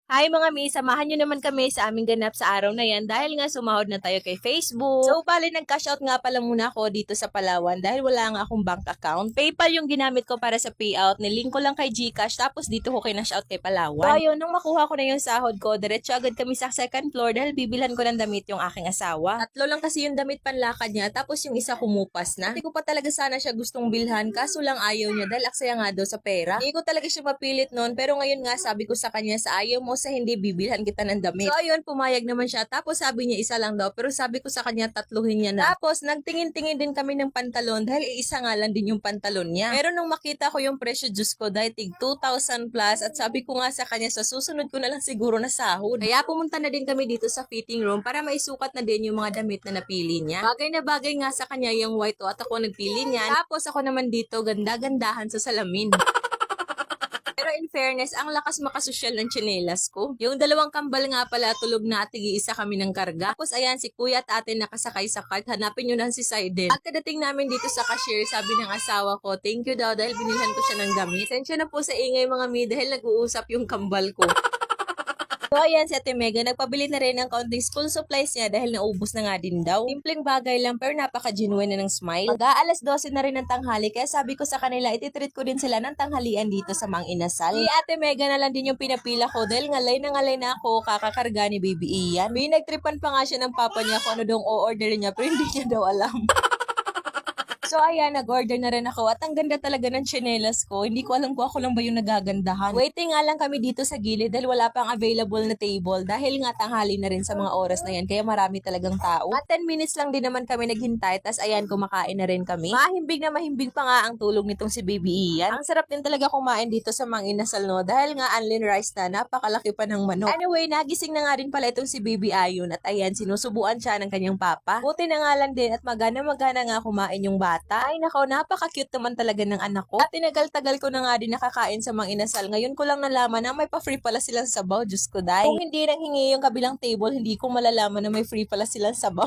Hi mga mi, samahan nyo naman kami sa aming ganap sa araw na yan dahil nga sumahod na tayo kay Facebook. So bali nag-cash out nga pala muna ako dito sa Palawan dahil wala nga akong bank account. PayPal yung ginamit ko para sa payout, nilink ko lang kay GCash tapos dito ko kinash out kay Palawan. So ayun, nung makuha ko na yung sahod ko, diretso agad kami sa second floor dahil bibilhan ko ng damit yung aking asawa. Tatlo lang kasi yung damit panlakad niya tapos yung isa kumupas na. Hindi ko pa talaga sana siya gustong bilhan kaso lang ayaw niya dahil aksaya nga daw sa pera. Hindi ko talaga siya mapilit noon pero ngayon nga sabi ko sa kanya sa ayaw mo sa hindi bibilhan kita ng damit. So ayun, pumayag naman siya. Tapos sabi niya isa lang daw. Pero sabi ko sa kanya tatluhin niya na. Tapos nagtingin-tingin din kami ng pantalon dahil isa nga lang din yung pantalon niya. Pero nung makita ko yung presyo, Diyos ko, dahil tig 2,000 plus at sabi ko nga sa kanya sa susunod ko na lang siguro na sahod. Kaya pumunta na din kami dito sa fitting room para maisukat na din yung mga damit na napili niya. Bagay na sa kanya yung white at ako nagpili niyan. Tapos ako naman dito ganda-gandahan sa salamin. Pero in fairness, ang lakas makasosyal ng tsinelas ko. Yung dalawang kambal nga pala, tulog na at isa kami ng karga. Tapos ayan, si kuya at ate nakasakay sa cart. Hanapin nyo lang si Saiden. At kadating namin dito sa cashier, sabi ng asawa ko, thank you daw dahil binilhan ko siya ng damit. Sensya na po sa ingay mga mi dahil nag-uusap yung kambal ko. So ayan si Ate Mega, nagpabili na rin ng kaunting school supplies niya dahil naubos na nga din daw. Simpleng bagay lang pero napaka-genuine na ng smile. Mag-aalas 12 na rin ng tanghali kaya sabi ko sa kanila ititreat ko din sila ng tanghalian dito sa Mang Inasal. Si Ate Mega na lang din yung pinapila ko dahil ngalay na ako kakakarga ni Baby Ian. May nagtripan pa nga siya ng papa niya kung ano daw o-order niya pero hindi niya daw alam. So ayan, nag-order na rin ako at ang ganda talaga ng tsinelas ko. Hindi ko alam kung ako lang ba yung nagagandahan. Waiting nga lang kami dito sa gilid dahil wala pang available na table dahil nga tanghali na rin sa mga oras na yan kaya marami talagang tao. At 10 minutes lang din naman kami naghintay tas ayan, kumakain na rin kami. Mahimbing pa nga ang tulog nitong si Baby Ian. Ang sarap din talaga kumain dito sa Mang Inasal no dahil nga unlean rice na napakalaki pa ng manok. Anyway, nagising na nga rin pala itong si Baby Ayon at ayan, sinusubuan siya ng kanyang papa. Buti na nga lang din at magana nga kumain yung bata. Ay nako, napaka-cute naman talaga ng anak ko. At tinagal-tagal ko na nga din nakakain sa Mang Inasal. Ngayon ko lang nalaman na may pa-free pala silang sabaw. Diyos ko dahil. Kung hindi nang hingi yung kabilang table, hindi ko malalaman na may free pala silang sabaw.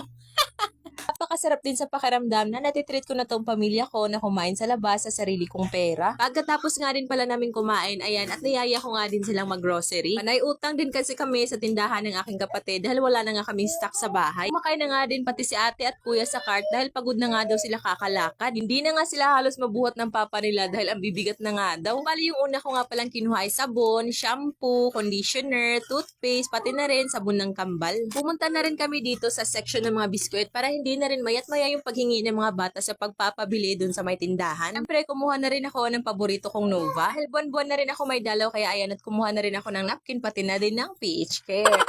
Napakasarap din sa pakiramdam na natitreat ko na tong pamilya ko na kumain sa labas sa sarili kong pera. Pagkatapos nga din pala namin kumain, ayan, at niyaya ko nga din silang mag-grocery. Panay utang din kasi kami sa tindahan ng aking kapatid dahil wala na nga kaming stock sa bahay. Kumakain na nga din pati si ate at kuya sa cart dahil pagod na nga daw sila kakalakad. Hindi na nga sila halos mabuhat ng papa nila dahil ang bibigat na nga daw. Bali yung una ko nga palang kinuha ay sabon, shampoo, conditioner, toothpaste, pati na rin sabon ng kambal. Pumunta na rin kami dito sa section ng mga biskwit para hindi na rin mayat maya yung paghingi ng mga bata sa pagpapabili dun sa may tindahan. Siyempre, kumuha na rin ako ng paborito kong Nova. Dahil buwan-buwan na rin ako may dalaw kaya ayan at kumuha na rin ako ng napkin pati na din ng PH Care.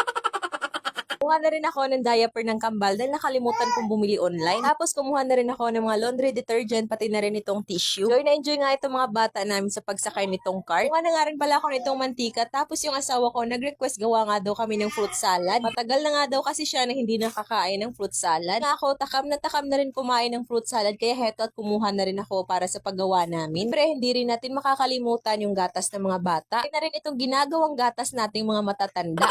Kumuha na rin ako ng diaper ng kambal dahil nakalimutan kong bumili online. Tapos kumuha na rin ako ng mga laundry detergent pati na rin itong tissue. Enjoy na enjoy nga itong mga bata namin sa pagsakay nitong cart. Kumuha na nga rin pala ako nitong mantika. Tapos yung asawa ko nag-request gawa nga daw kami ng fruit salad. Matagal na nga daw kasi siya na hindi nakakain ng fruit salad. Ako, takam na rin kumain ng fruit salad kaya heto at kumuha na rin ako para sa paggawa namin. Pero hindi rin natin makakalimutan yung gatas ng mga bata. Kaya na rin itong ginagawang gatas nating mga matatanda.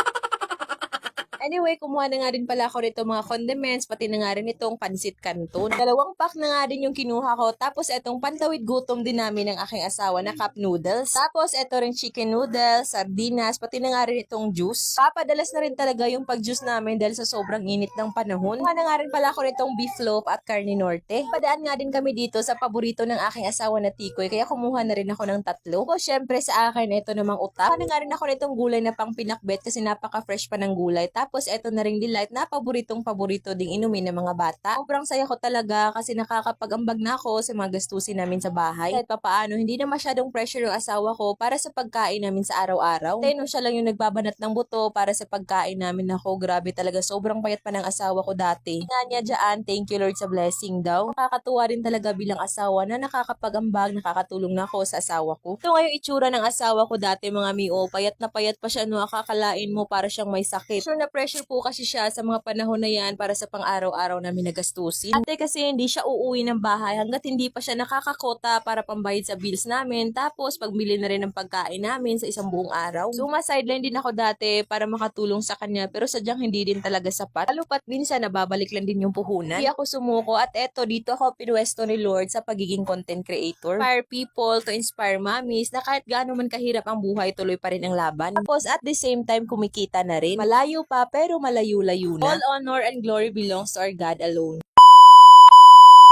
Anyway, kumuha na nga rin pala ako nito mga condiments, pati na nga rin itong pansit canton. 2 pack na nga din yung kinuha ko. Tapos itong pantawid gutom din namin ng aking asawa na cup noodles. Tapos ito rin chicken noodles, sardinas, pati na nga rin itong juice. Papadalas na rin talaga yung pag-juice namin dahil sa sobrang init ng panahon. Kumuha na nga rin pala ako nitong beef loaf at carne norte. Padaan nga din kami dito sa paborito ng aking asawa na tikoy, kaya kumuha na rin ako ng 3. O syempre sa akin, ito namang utak. Kumuha na nga rin ako nitong gulay na pang pinakbet kasi napaka-fresh pa ng gulay. Tapos eto na ring delight na paboritong-paborito ding inumin ng mga bata. Sobrang saya ko talaga kasi nakakapag-ambag na ako sa mga gastusin namin sa bahay. Kahit papaano, hindi na masyadong pressure yung asawa ko para sa pagkain namin sa araw-araw. Tayo nung siya lang yung nagbabanat ng buto para sa pagkain namin ako. Grabe talaga, sobrang payat pa ng asawa ko dati. Nga niya dyan, thank you Lord sa blessing daw. Nakakatuwa rin talaga bilang asawa na nakakapag-ambag, nakakatulong na ako sa asawa ko. Ito nga yung itsura ng asawa ko dati mga mio, payat na payat pa siya no, akakalain mo para siyang may sakit. Sure na pressure po kasi siya sa mga panahon na yan para sa pang-araw-araw namin na gastusin. Ate kasi hindi siya uuwi ng bahay hanggat hindi pa siya nakakakota para pambayad sa bills namin. Tapos pagbili na rin ng pagkain namin sa isang buong araw. So sideline din ako dati para makatulong sa kanya pero sadyang hindi din talaga sapat. Lalo pat minsan nababalik lang din yung puhunan. Hindi ako sumuko at eto dito ako pinwesto ni Lord sa pagiging content creator. Inspire people to inspire mommies na kahit gaano man kahirap ang buhay tuloy pa rin ang laban. Tapos at the same time kumikita na rin. Malayo pa pero malayo-layo na. All honor and glory belongs to our God alone.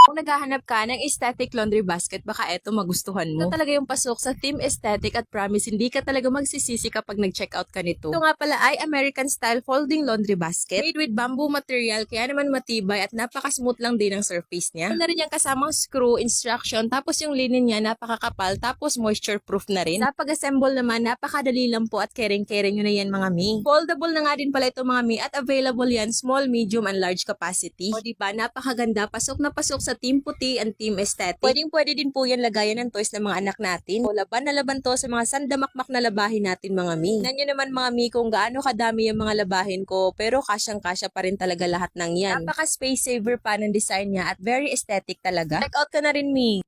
Kung naghahanap ka ng aesthetic laundry basket, baka eto magustuhan mo. Ito talaga yung pasok sa Team Aesthetic at promise hindi ka talaga magsisisi kapag nag-check out ka nito. Ito nga pala ay American style folding laundry basket made with bamboo material kaya naman matibay at napaka-smooth lang din ang surface niya. Ito na rin yung kasamang screw, instruction, tapos yung linen niya napakakapal tapos moisture proof na rin. Sa pag-assemble naman, napakadali lang po at caring-caring nyo na yan mga mi. Foldable na nga din pala ito mga mi at available yan small, medium, and large capacity. O diba, napakaganda, pasok na pasok sa Team Puti and Team Aesthetic. Pwede din po yan lagayan ng toys ng mga anak natin. O laban na laban to sa mga sandamakmak na labahin natin mga mi. Tingnan nyo naman mga mi kung gaano kadami yung mga labahin ko pero kasyang-kasya pa rin talaga lahat ng yan. Napaka space saver pa ng design niya at very aesthetic talaga. Check out ka na rin mi.